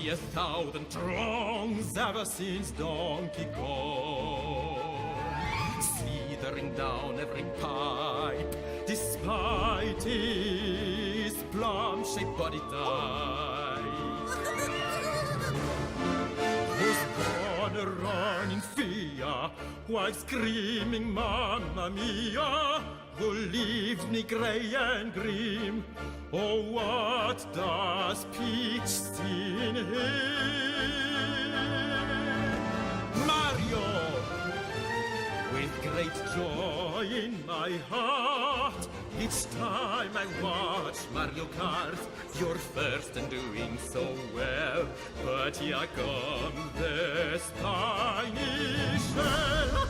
1,000 wrongs ever since Donkey Kong, slithering down every pipe, despite his plum-shaped body type. Was born a run in fear, while screaming Mamma Mia, who leaves me grey and grim. Oh, what does Peach see in him? Mario! With great joy in my heart, each time I watch Mario Kart, you're first and doing so well. But here comes the spiny shell.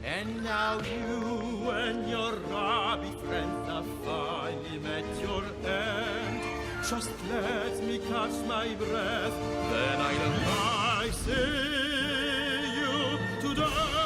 And now you and your Rabby friends have finally met your end. Just let me catch my breath, then I'll see you to death.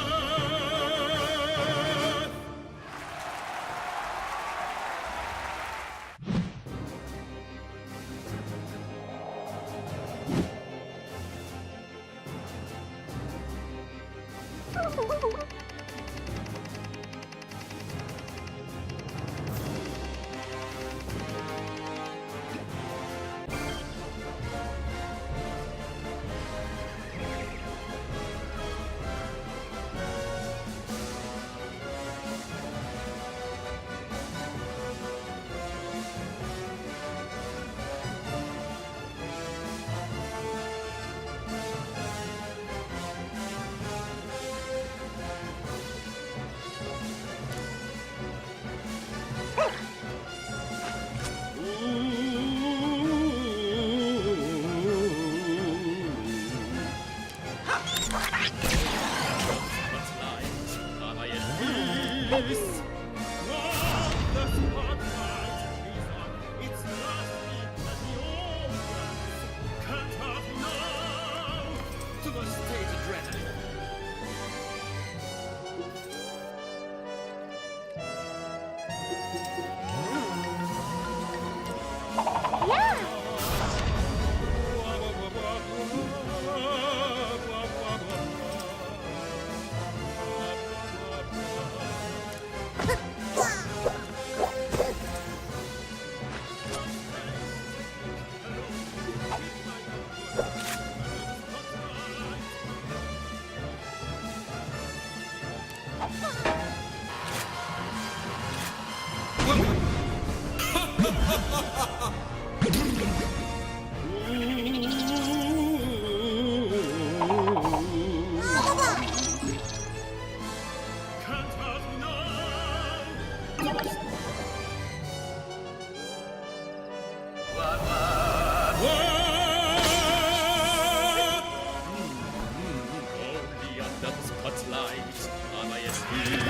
spotlight. Am I at peace?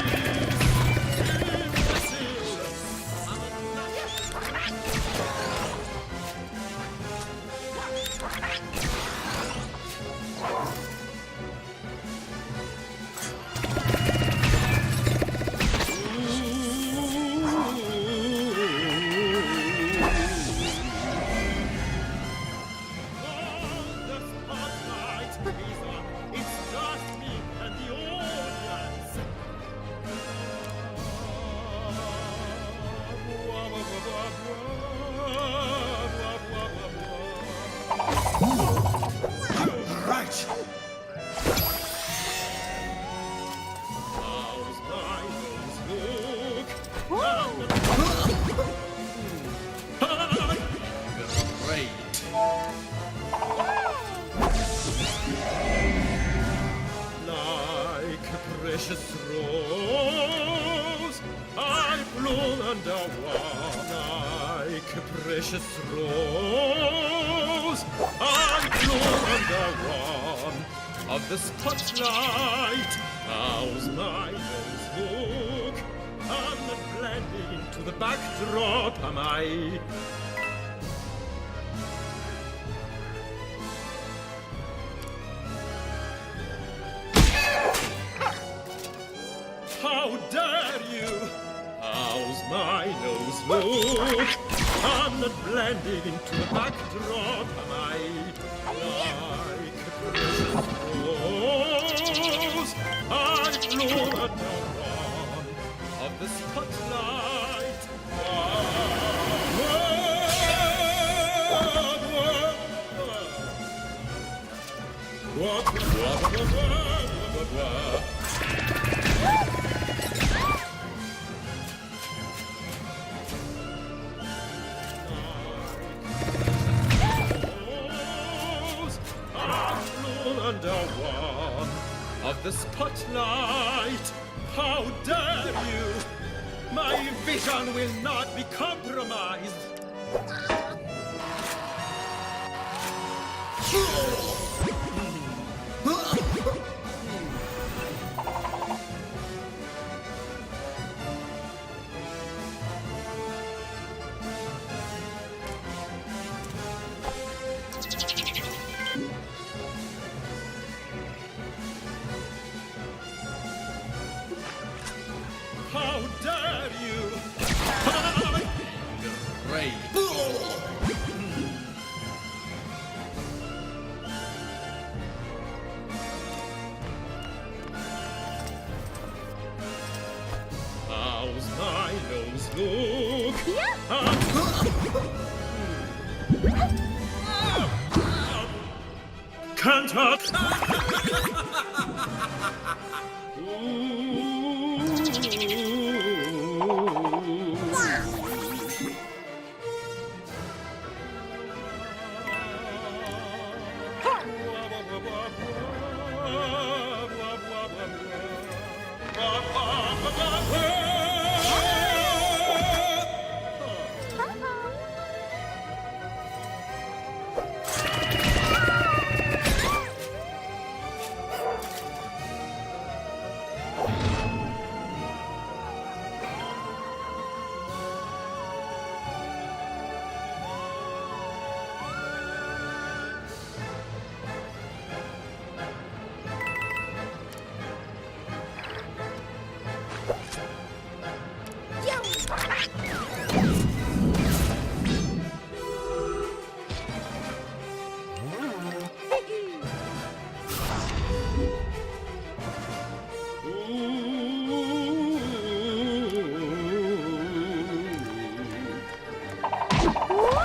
Imbecile! I'm a precious rose, I bloom under one. Like a precious rose, I bloom under one of the spotlight. How's my nose look? I'm not blending into the backdrop, am I? How dare you? How's my nose look? I'm not blending into the backdrop, am I? Like a precious rose, I bloom under one of the spotlight. Under one of the spotlight. How dare you? My vision will not be compromised. How dare you? Great. How's my nose look? Can't hurt.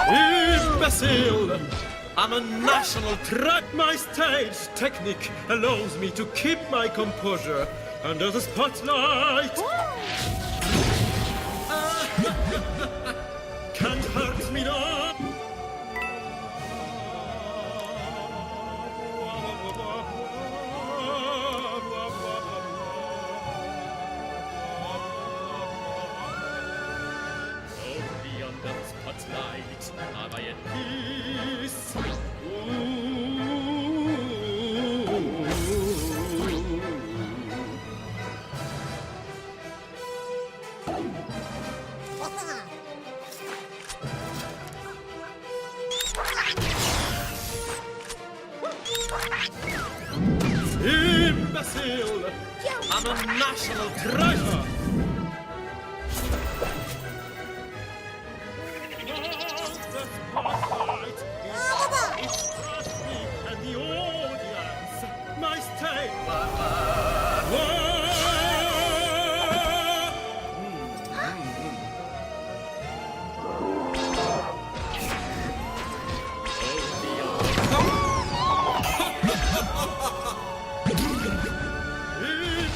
Imbecile! I'm a national threat. My stage technique allows me to keep my composure under the spotlight. Can't hurt me now. Only under the spotlight am I at peace. Ooh. imbecile! I'm a national treasure! The spotlight is me and the audience. My stage.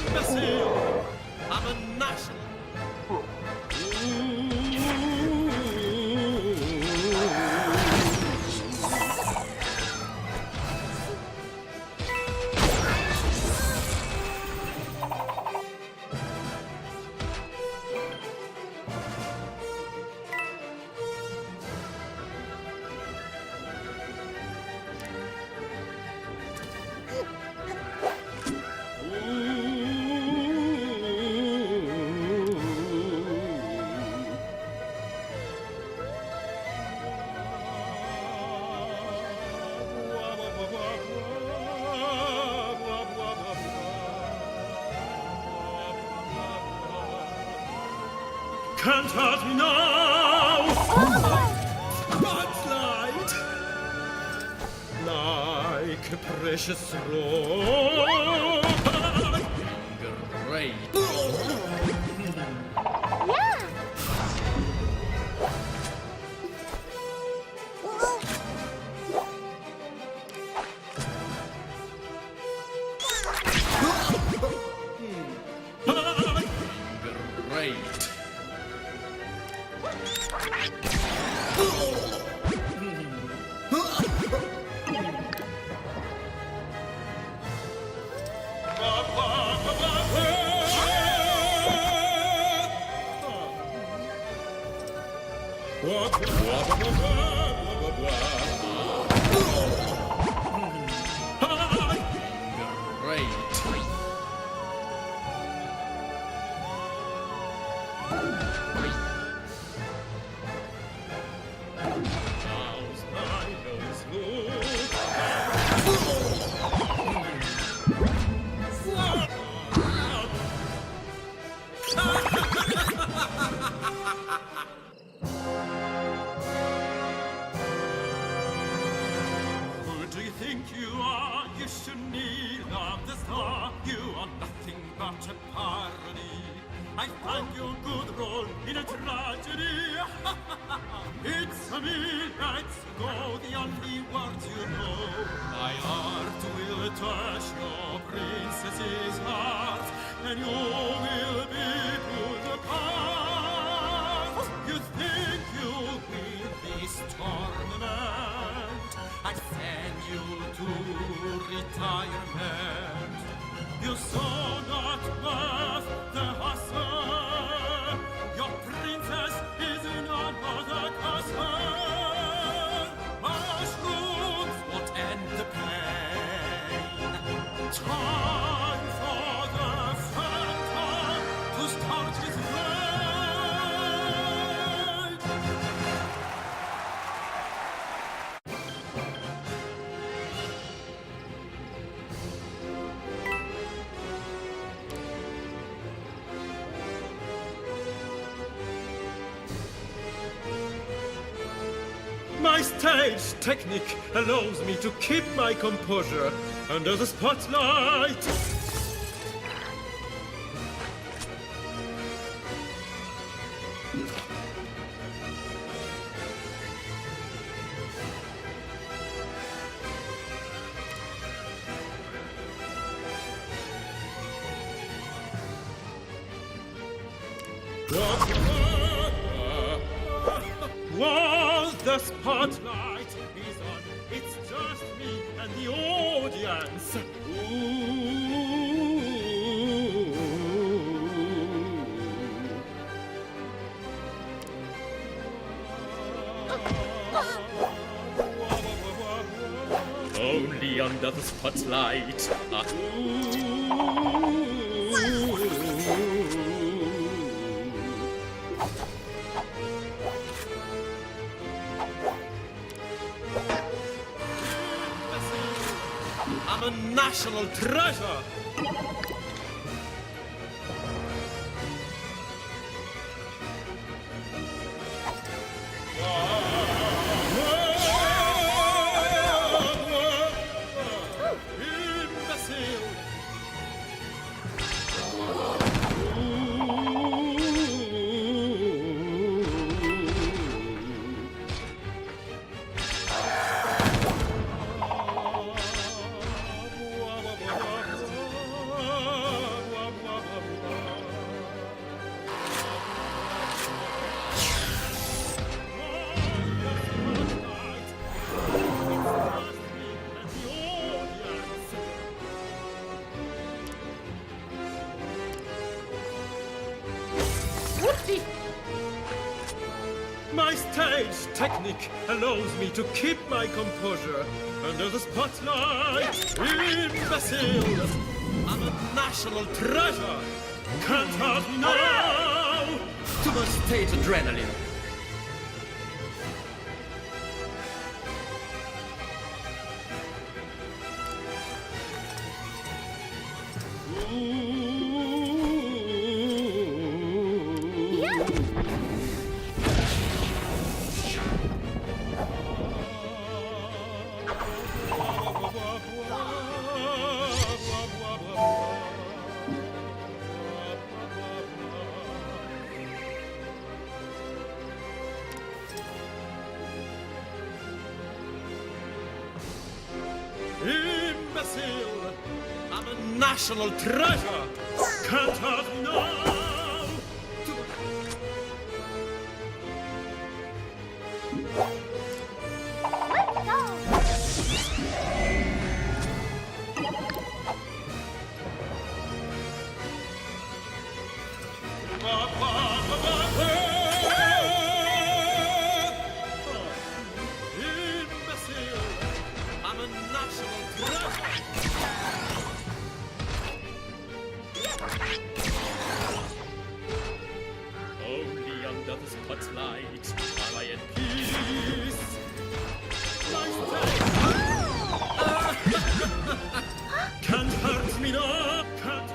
Imbecile! I'm a national. Can't hurt me now! Spotlight! Like a precious rope! Great! Great! It's a million nights ago, the only words you know. My heart will touch your princess's heart, and you will be pulled apart. You think you'll win this tournament? I send you to retirement. You saw not worth the hustle. Your princess is in another castle. Mushrooms won't end the pain. Time for the phantom to start his reign. My stage technique allows me to keep my composure under the spotlight. While the spotlight is on, it's just me and the audience. Only under the spotlight. I'm a national treasure! mercy! My stage technique allows me to keep my composure under the spotlight. Imbecile! I'm a national treasure! Can't hurt me now! Too much stage adrenaline. Imbecile! I'm a national treasure! Can't hurt me now! Only under the spotlight am I at peace. Can't hurt me now. Can't hurt me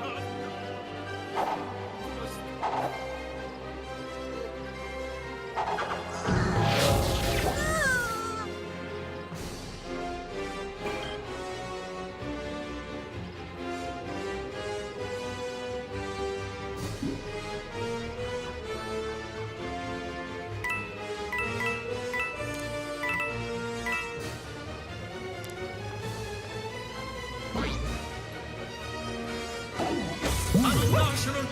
national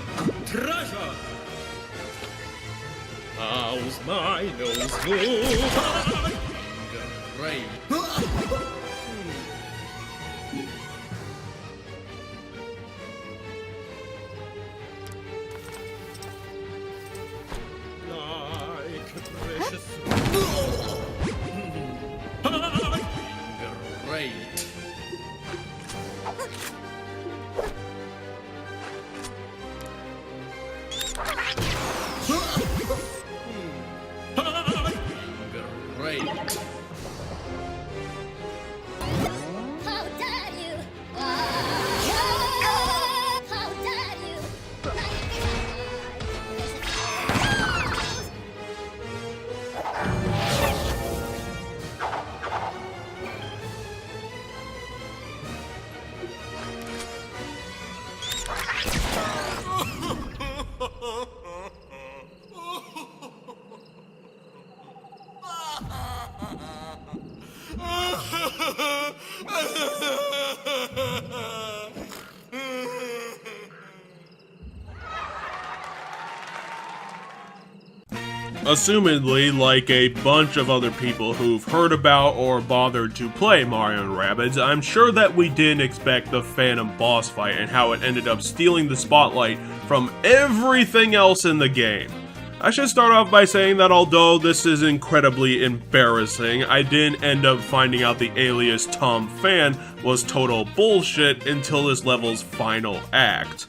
treasure. How's my nose move? Great. Like a precious great. Great. How dare you! How dare you! Assumedly, like a bunch of other people who've heard about or bothered to play Mario and Rabbids, I'm sure that we didn't expect the Phantom boss fight and how it ended up stealing the spotlight from everything else in the game. I should start off by saying that although this is incredibly embarrassing, I didn't end up finding out the alias Tom Fan was total bullshit until this level's final act.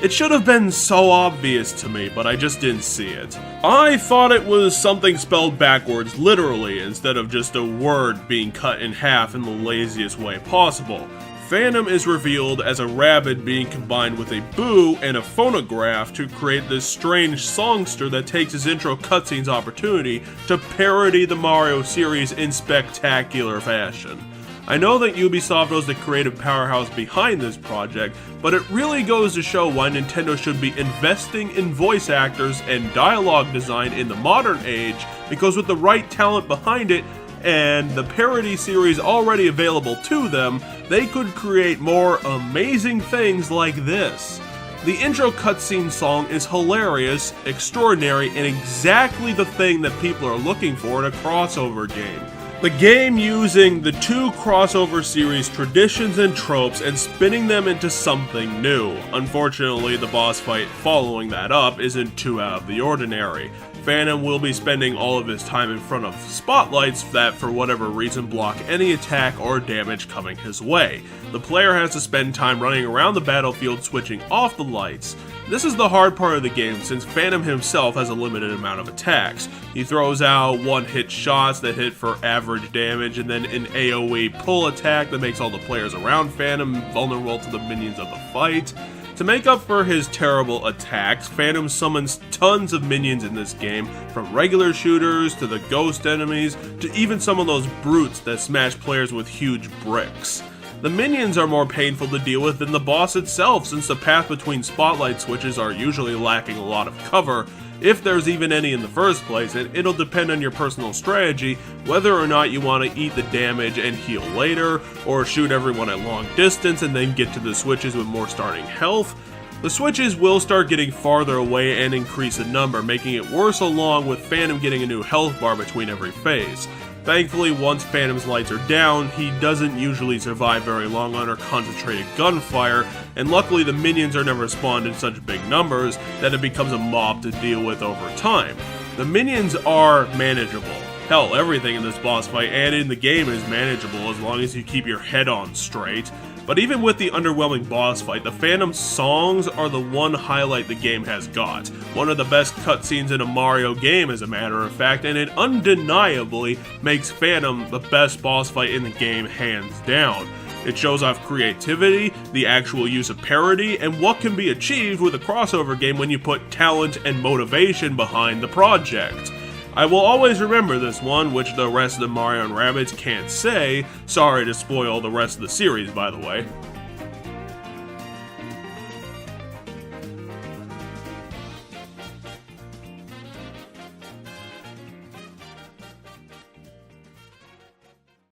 It should have been so obvious to me, but I just didn't see it. I thought it was something spelled backwards literally, instead of just a word being cut in half in the laziest way possible. Phantom is revealed as a rabbit being combined with a boo and a phonograph to create this strange songster that takes his intro cutscene's opportunity to parody the Mario series in spectacular fashion. I know that Ubisoft was the creative powerhouse behind this project, but it really goes to show why Nintendo should be investing in voice actors and dialogue design in the modern age, because with the right talent behind it, and the parody series already available to them, they could create more amazing things like this. The intro cutscene song is hilarious, extraordinary, and exactly the thing that people are looking for in a crossover game. The game using the two crossover series traditions and tropes and spinning them into something new. Unfortunately, the boss fight following that up isn't too out of the ordinary. Phantom will be spending all of his time in front of spotlights that, for whatever reason, block any attack or damage coming his way. The player has to spend time running around the battlefield switching off the lights. This is the hard part of the game since Phantom himself has a limited amount of attacks. He throws out one-hit shots that hit for average damage and then an AoE pull attack that makes all the players around Phantom vulnerable to the minions of the fight. To make up for his terrible attacks, Phantom summons tons of minions in this game, from regular shooters to the ghost enemies to even some of those brutes that smash players with huge bricks. The minions are more painful to deal with than the boss itself, since the path between spotlight switches are usually lacking a lot of cover, if there's even any in the first place, and it'll depend on your personal strategy whether or not you want to eat the damage and heal later, or shoot everyone at long distance and then get to the switches with more starting health. The switches will start getting farther away and increase in number, making it worse along with Phantom getting a new health bar between every phase. Thankfully, once Phantom's lights are down, he doesn't usually survive very long under concentrated gunfire, and luckily the minions are never spawned in such big numbers that it becomes a mob to deal with over time. The minions are manageable. Hell, everything in this boss fight and in the game is manageable as long as you keep your head on straight. But even with the underwhelming boss fight, the Phantom songs are the one highlight the game has got. One of the best cutscenes in a Mario game, as a matter of fact, and it undeniably makes Phantom the best boss fight in the game, hands down. It shows off creativity, the actual use of parody, and what can be achieved with a crossover game when you put talent and motivation behind the project. I will always remember this one, which the rest of the Mario and Rabbids can't say. Sorry to spoil the rest of the series, by the way.